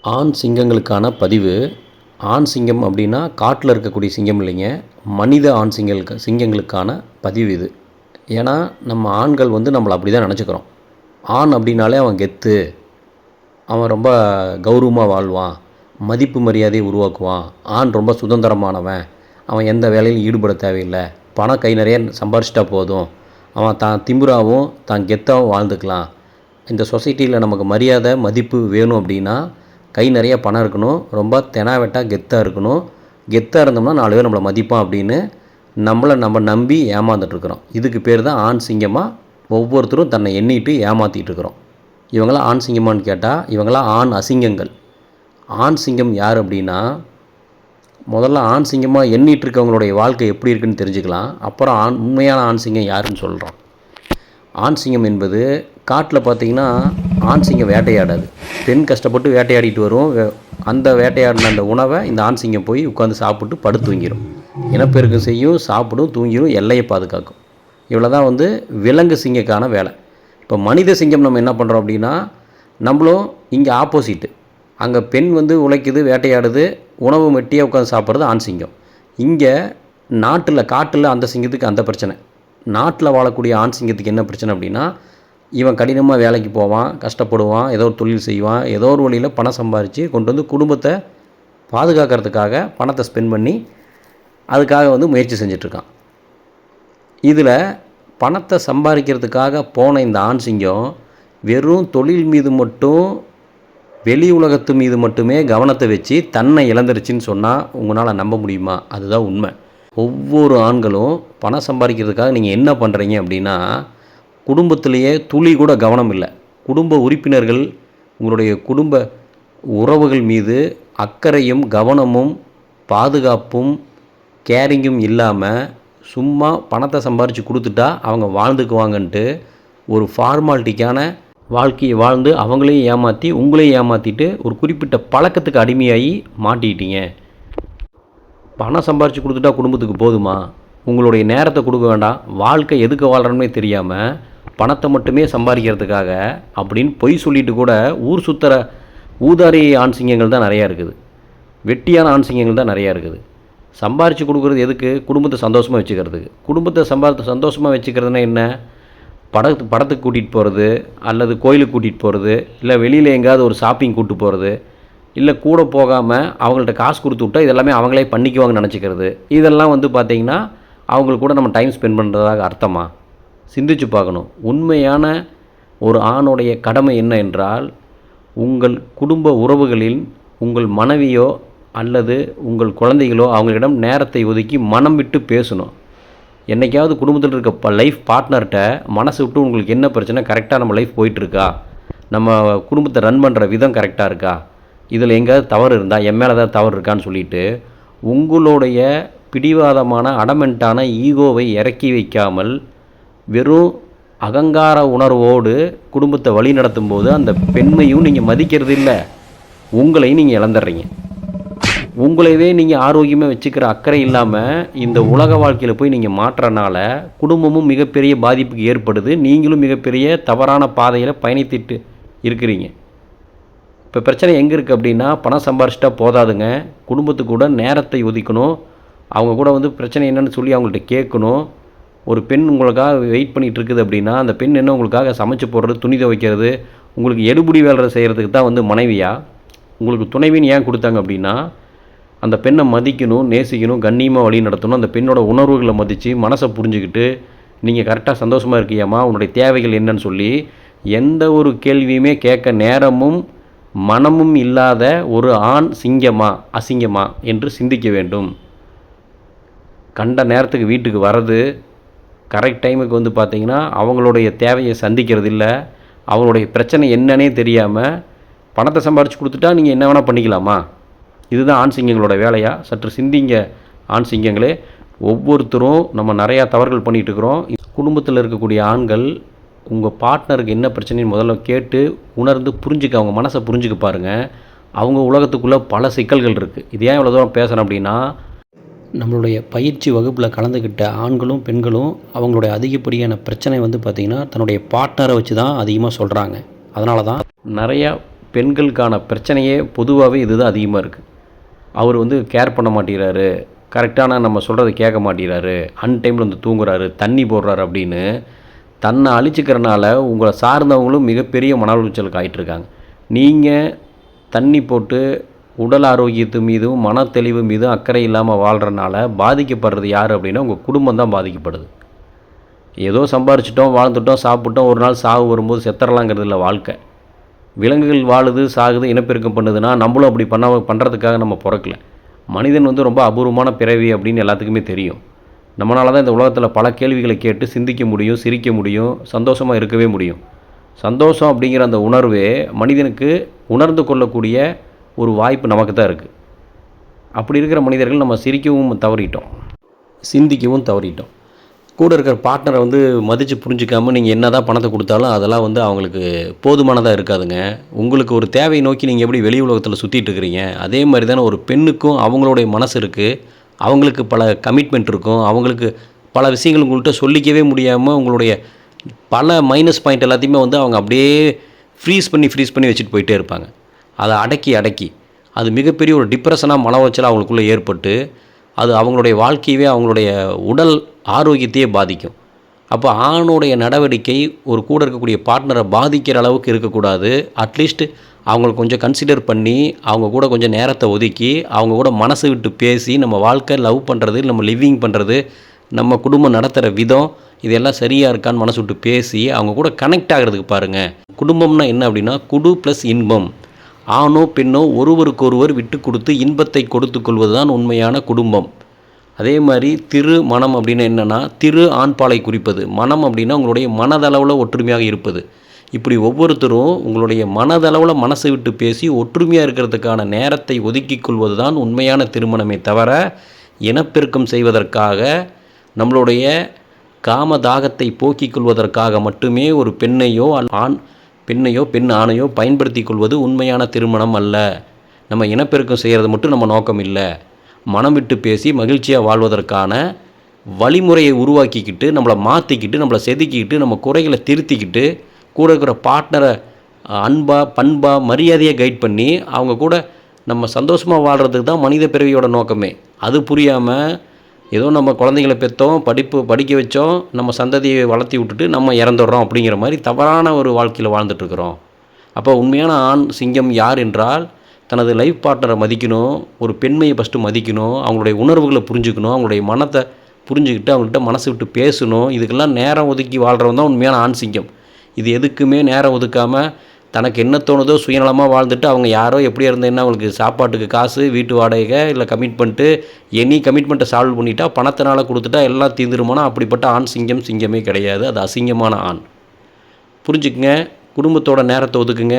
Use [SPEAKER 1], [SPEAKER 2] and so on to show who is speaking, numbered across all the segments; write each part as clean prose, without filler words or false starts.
[SPEAKER 1] ஆண் சிங்கங்களுக்கான பதிவு. ஆண் சிங்கம் அப்படின்னா காட்டில் இருக்கக்கூடிய சிங்கம் இல்லைங்க, மனித ஆண் சிங்கங்களுக்கான பதிவு இது. ஏன்னா நம்ம ஆண்கள் நம்மளை அப்படி தான் நினச்சிக்கிறோம். ஆண் அப்படின்னாலே அவன் கெத்து, அவன் ரொம்ப கௌரவமாக வாழ்வான், மதிப்பு மரியாதையை உருவாக்குவான், ஆண் ரொம்ப சுதந்திரமானவன், அவன் எந்த வேலையிலும் ஈடுபட தேவையில்லை, பணம் கை நிறைய சம்பாரிச்சிட்டா போதும், அவன் தான் திமிராகவும் தான் கெத்தாகவும் வாழ்ந்துக்கலாம், இந்த சொசைட்டியில் நமக்கு மரியாதை மதிப்பு வேணும் அப்படின்னா கை நிறைய பணம் இருக்கணும், ரொம்ப தெனாவெட்டாக கெத்தாக இருக்கணும், கெத்தாக இருந்தோம்னா 4 பேர் நம்மளை மதிப்பான் அப்படின்னு நம்ம நம்பி ஏமாந்துட்டுருக்குறோம். இதுக்கு பேர் தான் ஆண் சிங்கமாக ஒவ்வொருத்தரும் தன்னை எண்ணிட்டு ஏமாற்றிட்டு இருக்கிறோம். இவங்களாம் ஆண் சிங்கமானு கேட்டால் இவங்களாம் ஆண் அசிங்கங்கள். ஆண் சிங்கம் யார் அப்படின்னா, முதல்ல ஆண் சிங்கமாக எண்ணிட்டு இருக்கவங்களுடைய வாழ்க்கை எப்படி இருக்குன்னு தெரிஞ்சுக்கலாம். அப்புறம் உண்மையான ஆண் சிங்கம் யாருன்னு சொல்கிறோம். ஆண் சிங்கம் என்பது காட்டில் பார்த்திங்கன்னா ஆண் சிங்கம் வேட்டையாடாது, பெண் கஷ்டப்பட்டு வேட்டையாடிட்டு வரும். அந்த வேட்டையாடின அந்த உணவை இந்த ஆண் சிங்கம் போய் உட்காந்து சாப்பிட்டு படுத்து தூங்கிடும். இனப்பெருக்கம் செய்யும், சாப்பிடும், தூங்கிடும், எல்லையை பாதுகாக்கும். இவ்வளோ தான் விலங்கு சிங்கக்கான வேலை. இப்போ மனித சிங்கம் நம்ம என்ன பண்ணுறோம் அப்படின்னா, நம்மளும் இங்கே ஆப்போசிட்டு. அங்கே பெண் உழைக்குது, வேட்டையாடுது, உணவு மெட்டியாக உட்காந்து சாப்பிட்றது ஆண் சிங்கம். இங்கே காட்டில் அந்த சிங்கத்துக்கு அந்த பிரச்சனை. நாட்டில் வாழக்கூடிய ஆண் சிங்கத்துக்கு என்ன பிரச்சனை அப்படின்னா, இவன் கடினமாக வேலைக்கு போவான், கஷ்டப்படுவான், ஏதோ ஒரு தொழில் செய்வான், ஏதோ ஒரு வழியில் பணம் சம்பாரித்து கொண்டு குடும்பத்தை பாதுகாக்கிறதுக்காக பணத்தை ஸ்பெண்ட் பண்ணி அதுக்காக முயற்சி செஞ்சிட்ருக்கான். இதில் பணத்தை சம்பாதிக்கிறதுக்காக போன இந்த ஆண் சிங்கம் வெறும் தொழில் மீது மட்டும், வெளி உலகத்து மீது மட்டுமே கவனத்தை வச்சு தன்னை இழந்துருச்சுன்னு சொன்னால் உங்களால் நம்ப முடியுமா? அதுதான் உண்மை. ஒவ்வொரு ஆண்களும் பணம் சம்பாதிக்கிறதுக்காக நீங்கள் என்ன பண்ணுறீங்க அப்படின்னா, குடும்பத்திலேயே துளி கூட கவனம் இல்லை. குடும்ப உறுப்பினர்கள், உங்களுடைய குடும்ப உறவுகள் மீது அக்கறையும் கவனமும் பாதுகாப்பும் கேரிங்கும் இல்லாமல் சும்மா பணத்தை சம்பாரித்து கொடுத்துட்டா அவங்க வாழ்ந்துக்குவாங்கன்ட்டு ஒரு ஃபார்மாலிட்டிக்கான வாழ்க்கையை வாழ்ந்து அவங்களையும் ஏமாற்றி உங்களையும் ஏமாற்றிட்டு ஒரு குறிப்பிட்ட பழக்கத்துக்கு அடிமையாகி மாட்டிக்கிட்டீங்க. பணம் சம்பாரித்து கொடுத்துட்டா குடும்பத்துக்கு போதுமா? உங்களுடைய நேரத்தை கொடுக்க வேண்டாம், வாழ்க்கை எதுக்கு வாழ்கிறோன்னே தெரியாமல் பணத்தை மட்டுமே சம்பாதிக்கிறதுக்காக அப்படின்னு பொய் சொல்லிட்டு கூட ஊர் சுற்றுற ஊதாரி ஆண் சிங்கங்கள் தான் நிறையா இருக்குது. வெட்டியான ஆண் சிங்கங்கள் தான் நிறையா இருக்குது. சம்பாரித்து கொடுக்குறது எதுக்கு? குடும்பத்தை சந்தோஷமாக வச்சுக்கிறதுக்கு. குடும்பத்தை சந்தோஷமாக வச்சுக்கிறதுனா என்ன? படத்துக்கு கூட்டிகிட்டு போகிறது, அல்லது கோயிலுக்கு கூட்டிகிட்டு போகிறது, இல்லை வெளியில் எங்கேயாவது ஒரு ஷாப்பிங் கூப்பிட்டு போகிறது, இல்லை கூட போகாமல் அவங்கள்ட்ட காசு கொடுத்து விட்டா இதெல்லாமே அவங்களே பண்ணிக்குவாங்கன்னு நினச்சிக்கிறது. இதெல்லாம் பார்த்திங்கன்னா அவங்களுக்கு கூட நம்ம டைம் ஸ்பெண்ட் பண்ணுறதாக அர்த்தமா? சிந்திச்சு பார்க்கணும். உண்மையான ஒரு ஆணுடைய கடமை என்ன என்றால், உங்கள் குடும்ப உறவுகளில் உங்கள் மனைவியோ அல்லது உங்கள் குழந்தைகளோ அவங்களிடம் நேரத்தை ஒதுக்கி மனம் விட்டு பேசணும். என்றைக்காவது குடும்பத்தில் இருக்க லைஃப் பார்ட்னர்கிட்ட மனசு விட்டு உங்களுக்கு என்ன பிரச்சனை, கரெக்டாக நம்ம லைஃப் போயிட்டுருக்கா, நம்ம குடும்பத்தை ரன் பண்ணுற விதம் கரெக்டாக இருக்கா, இதில் எங்கேயாவது தவறு இருந்தால் என் மேலே ஏதாவது தவறு இருக்கான்னு சொல்லிவிட்டு உங்களுடைய பிடிவாதமான அடமெண்ட்டான ஈகோவை இறக்கி வைக்காமல் வெறும் அகங்கார உணர்வோடு குடும்பத்தை வழி நடத்தும் போது அந்த பெண்மையும் நீங்கள் மதிக்கிறது இல்லை, உங்களையும் நீங்கள் இழந்துடுறீங்க. உங்களையே நீங்கள் ஆரோக்கியமாக வச்சுக்கிற அக்கறை இல்லாமல் இந்த உலக வாழ்க்கையில் போய் நீங்கள் மாற்றுறனால குடும்பமும் மிகப்பெரிய பாதிப்புக்கு ஏற்படுது. நீங்களும் மிகப்பெரிய தவறான பாதையில் பயணித்துட்டு இருக்கிறீங்க. இப்போ பிரச்சனை எங்கே இருக்குது அப்படின்னா, பணம் சம்பாரிச்சிட்டா போதாதுங்க, குடும்பத்துக்கு கூட நேரத்தை ஒதுக்கணும். அவங்க கூட பிரச்சனை என்னென்னு சொல்லி அவங்கள்ட்ட கேட்கணும். ஒரு பெண் உங்களுக்காக வெயிட் பண்ணிகிட்டு இருக்குது அப்படின்னா, அந்த பெண் என்ன உங்களுக்காக சமைச்சு போடுறது, துணி துவைக்கிறது, உங்களுக்கு எடுபடி வேலை செய்கிறதுக்கு தான் மனைவியா? உங்களுக்கு துணைவின்னு ஏன் கொடுத்தாங்க அப்படின்னா, அந்த பெண்ணை மதிக்கணும், நேசிக்கணும், கண்ணியமாக வழி நடத்தணும். அந்த பெண்ணோட உணர்வுகளை மதித்து மனசை புரிஞ்சுக்கிட்டு நீங்கள் கரெக்டாக சந்தோஷமாக இருக்கியாம்மா, உன்னுடைய தேவைகள் என்னன்னு சொல்லி எந்த ஒரு கேள்வியுமே கேட்க நேரமும் மனமும் இல்லாத ஒரு ஆண் சிங்கமா அசிங்கமா என்று சிந்திக்க வேண்டும். கண்ட நேரத்துக்கு வீட்டுக்கு வர்றது, கரெக்ட் டைமுக்கு பார்த்திங்கன்னா அவங்களுடைய தேவையை சந்திக்கிறது இல்லை, அவங்களுடைய பிரச்சனை என்னன்னே தெரியாமல் பணத்தை சம்பாரித்து கொடுத்துட்டா நீங்கள் என்ன வேணால் பண்ணிக்கலாமா? இதுதான் ஆண் சிங்கங்களோட வேலையா? சற்று சிந்திங்க ஆண் சிங்கங்களே. ஒவ்வொருத்தரும் நம்ம நிறையா தவறுகள் பண்ணிகிட்டு இருக்கிறோம். குடும்பத்தில் இருக்கக்கூடிய ஆண்கள் உங்கள் பார்ட்னருக்கு என்ன பிரச்சனைன்னு முதல்ல கேட்டு உணர்ந்து புரிஞ்சுக்க, அவங்க மனசை புரிஞ்சுக்க பாருங்கள். அவங்க உலகத்துக்குள்ளே பல சிக்கல்கள் இருக்குது. இது ஏன் இவ்வளோ தூரம் பேசுகிறேன் அப்படின்னா, நம்மளுடைய பயிற்சி வகுப்பில் கலந்துக்கிட்ட ஆண்களும் பெண்களும் அவங்களுடைய அதிகப்படியான பிரச்சனை பார்த்திங்கன்னா தன்னுடைய பார்ட்னரை வச்சு தான் அதிகமாக சொல்கிறாங்க. அதனால தான் நிறையா பெண்களுக்கான பிரச்சனையே பொதுவாகவே இதுதான் அதிகமாக இருக்குது. அவர் வந்து கேர் பண்ண மாட்டேங்கிறாரு, கரெக்டான நம்ம சொல்கிறத கேட்க மாட்டேங்கிறாரு, அன்டைமில் வந்து தூங்குறாரு, தண்ணி போடுறாரு அப்படின்னு தன்னை அழிச்சிக்கிறனால உங்களை சார்ந்தவங்களும் மிகப்பெரிய மன உளைச்சலுக்கு ஆகிட்டுருக்காங்க. நீங்கள் தண்ணி போட்டு உடல் ஆரோக்கியத்து மீதும் மன தெளிவு மீதும் அக்கறை இல்லாமல் வாழ்கிறனால பாதிக்கப்படுறது யார் அப்படின்னா உங்கள் குடும்பம் தான் பாதிக்கப்படுது. ஏதோ சம்பாரிச்சிட்டோம், வாழ்ந்துட்டோம், சாப்பிட்டோம், ஒரு நாள் சாவு வரும்போது செத்துறலாங்கிறது இல்லை வாழ்க்கை. விலங்குகள் வாழுது, சாகுது, இனப்பெருக்கம் பண்ணுதுன்னா நம்மளும் அப்படி பண்ணுறதுக்காக நம்ம பிறக்கல. மனிதன் வந்து ரொம்ப அபூர்வமான பிறவி அப்படின்னு எல்லாத்துக்குமே தெரியும். நம்மளால தான் இந்த உலகத்தில் பல கேள்விகளை கேட்டு சிந்திக்க முடியும், சிரிக்க முடியும், சந்தோஷமாக இருக்கவே முடியும். சந்தோஷம் அப்படிங்கிற அந்த உணர்வே மனிதனுக்கு உணர்ந்து கொள்ளக்கூடிய ஒரு வாய்ப்பு நமக்கு தான் இருக்குது. அப்படி இருக்கிற மனிதர்கள் நம்ம சிரிக்கவும் தவறிட்டோம், சிந்திக்கவும் தவறிட்டோம். கூட இருக்கிற பார்ட்னரை வந்து மதித்து புரிஞ்சிக்காமல் நீங்கள் என்ன தான் பணத்தை கொடுத்தாலும் அதெல்லாம் வந்து அவங்களுக்கு போதுமானதாக இருக்காதுங்க. உங்களுக்கு ஒரு தேவையை நோக்கி நீங்கள் எப்படி வெளி உலகத்தில் சுற்றிட்டு இருக்கிறீங்க, அதே மாதிரி தானே ஒரு பெண்ணுக்கும் அவங்களுடைய மனசு இருக்குது, அவங்களுக்கு பல கமிட்மெண்ட் இருக்கும், அவங்களுக்கு பல விஷயங்கள் உங்கள்கிட்ட சொல்லிக்கவே முடியாமல் உங்களுடைய பல மைனஸ் பாயிண்ட் எல்லாத்தையுமே வந்து அவங்க அப்படியே ஃப்ரீஸ் பண்ணி வச்சுட்டு போயிட்டே இருப்பாங்க. அதை அடக்கி அது மிகப்பெரிய ஒரு டிப்ரெஷனாக மன உளைச்சலாக அவங்களுக்குள்ளே ஏற்பட்டு அது அவங்களுடைய வாழ்க்கையவே அவங்களுடைய உடல் ஆரோக்கியத்தையே பாதிக்கும். அப்போ ஆணுடைய நடவடிக்கை ஒரு கூட இருக்கக்கூடிய பார்ட்னரை பாதிக்கிற அளவுக்கு இருக்கக்கூடாது. அட்லீஸ்ட் அவங்களை கொஞ்சம் கன்சிடர் பண்ணி அவங்க கூட கொஞ்சம் நேரத்தை ஒதுக்கி அவங்க கூட மனசு விட்டு பேசி நம்ம வாழ்க்கை லவ் பண்ணுறது, நம்ம லிவிங் பண்ணுறது, நம்ம குடும்பம் நடத்துகிற விதம் இதெல்லாம் சரியாக இருக்கான்னு மனசு விட்டு பேசி அவங்க கூட கனெக்ட் ஆகிறதுக்கு பாருங்கள். குடும்பம்னா என்ன அப்படின்னா குடு ப்ளஸ் இன்பம். ஆணோ பெண்ணோ ஒருவருக்கொருவர் விட்டு கொடுத்து இன்பத்தை கொடுத்து கொள்வது தான் உண்மையான குடும்பம். அதே மாதிரி மனம் அப்படின்னா என்னென்னா ஆண்பாலை குறிப்பது, மனம் அப்படின்னா உங்களுடைய மனதளவில் ஒற்றுமையாக இருப்பது. இப்படி ஒவ்வொருத்தரும் உங்களுடைய மனதளவில் மனசை விட்டு பேசி ஒற்றுமையாக இருக்கிறதுக்கான நேரத்தை ஒதுக்கி கொள்வது தான் உண்மையான திருமணமே தவிர இனப்பெருக்கம் செய்வதற்காக நம்மளுடைய காமதாகத்தை போக்கிக் கொள்வதற்காக மட்டுமே ஒரு பெண்ணையோ பெண் ஆணையோ பயன்படுத்தி கொள்வது உண்மையான திருமணம் அல்ல. நம்ம இனப்பெருக்கம் செய்கிறது மட்டும் நம்ம நோக்கம் இல்லை. மனம் விட்டு பேசி மகிழ்ச்சியாக வாழ்வதற்கான வழிமுறையை உருவாக்கிக்கிட்டு நம்மளை மாற்றிக்கிட்டு நம்மளை செதுக்கிக்கிட்டு நம்ம குறைகளை திருத்திக்கிட்டு கூட இருக்கிற பார்ட்னரை பண்பாக மரியாதையை கைட் பண்ணி அவங்க கூட நம்ம சந்தோஷமாக வாழ்கிறதுக்கு தான் மனித பிறவியோட நோக்கமே. அது புரியாமல் ஏதோ நம்ம குழந்தைங்களை பெற்றோம், படிக்க வச்சோம், நம்ம சந்ததியை வளர்த்தி விட்டுட்டு நம்ம இறந்துடுறோம் அப்படிங்கிற மாதிரி தவறான ஒரு வாழ்க்கையில் வாழ்ந்துட்டுருக்குறோம். அப்போ உண்மையான ஆண் சிங்கம் யார் என்றால் தனது லைஃப் பார்ட்னரை மதிக்கணும், ஒரு பெண்மையை ஃபஸ்ட்டு மதிக்கணும், அவங்களுடைய உணர்வுகளை புரிஞ்சுக்கணும், அவங்களுடைய மனத்தை புரிஞ்சுக்கிட்டு அவங்கள்ட்ட மனசு விட்டு பேசணும். இதுக்கெல்லாம் நேரம் ஒதுக்கி வாழ்கிறவன் தான் உண்மையான ஆண் சிங்கம். இது எதுக்குமே நேரம் ஒதுக்காமல் தனக்கு என்ன தோணுதோ சுயநலமாக வாழ்ந்துட்டு அவங்க யாரோ எப்படி இருந்தேன்னா அவங்களுக்கு சாப்பாட்டுக்கு காசு, வீட்டு வாடகை, இல்லை கமிட்மெண்ட்டு, எனி கமிட்மெண்ட்டை சால்வ் பண்ணிட்டா பணத்தினால கொடுத்துட்டா எல்லாம் தீர்ந்துருமானா அப்படிப்பட்ட ஆண் சிங்கமே கிடையாது. அது அசிங்கமான ஆண். புரிஞ்சுக்குங்க. குடும்பத்தோட நேரத்தை ஒதுக்குங்க.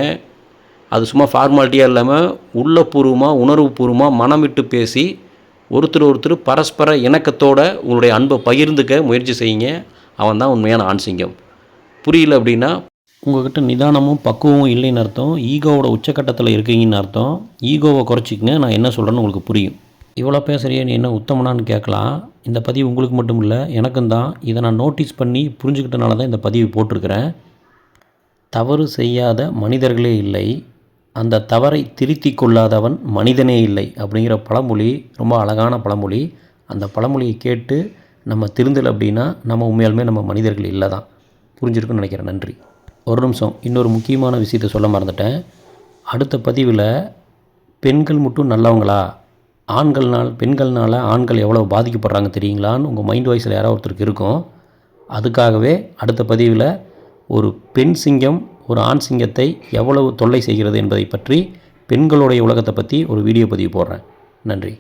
[SPEAKER 1] அது சும்மா ஃபார்மாலிட்டியாக இல்லாமல் உள்ளபூர்வமாக உணர்வுபூர்வமாக மனம் விட்டு பேசி ஒருத்தர் பரஸ்பர இணக்கத்தோடு உங்களுடைய அன்பை பகிர்ந்துக்க முயற்சி செய்யுங்க. அவன் தான் உண்மையான ஆண் சிங்கம். புரியல அப்படின்னா உங்கள்கிட்ட நிதானமும் பக்குவமும் இல்லைன்னு அர்த்தம், ஈகோவோட உச்சக்கட்டத்தில் இருக்கீங்கன்னு அர்த்தம். ஈகோவை குறைச்சிக்கங்க. நான் என்ன சொல்கிறேன்னு உங்களுக்கு புரியும். இவ்வளோ பேசுகிறிய நீ என்ன உத்தமனான்னு கேட்கலாம். இந்த பதிவு உங்களுக்கு மட்டும் இல்லை எனக்கும் தான். இதை நான் நோட்டீஸ் பண்ணி புரிஞ்சுக்கிட்டனால தான் இந்த பதிவு போட்டிருக்கிறேன். தவறு செய்யாத மனிதர்களே இல்லை, அந்த தவறை திருத்தி கொள்ளாதவன் மனிதனே இல்லை அப்படிங்கிற பழமொழி ரொம்ப அழகான பழமொழி. அந்த பழமொழியை கேட்டு நம்ம திருந்தலை அப்படின்னா நம்ம உண்மையாலுமே நம்ம மனிதர்கள் இல்லை தான். புரிஞ்சிருக்குன்னு நினைக்கிறேன். நன்றி. ஒரு நிமிஷம், இன்னொரு முக்கியமான விஷயத்தை சொல்ல மறந்துட்டேன். அடுத்த பதிவில் பெண்கள் மட்டும் நல்லவங்களா, பெண்கள்னால் ஆண்கள் எவ்வளோ பாதிக்கப்படுறாங்க தெரியுங்களான்னு உங்கள் மைண்ட் வாய்ஸில் யாராவது ஒருத்தருக்கு இருக்கும். அதுக்காகவே அடுத்த பதிவில் ஒரு பெண் சிங்கம் ஒரு ஆண் சிங்கத்தை எவ்வளவு தொல்லை செய்கிறது என்பதை பற்றி பெண்களுடைய உலகத்தை பற்றி ஒரு வீடியோ பதிவு போடுறேன். நன்றி.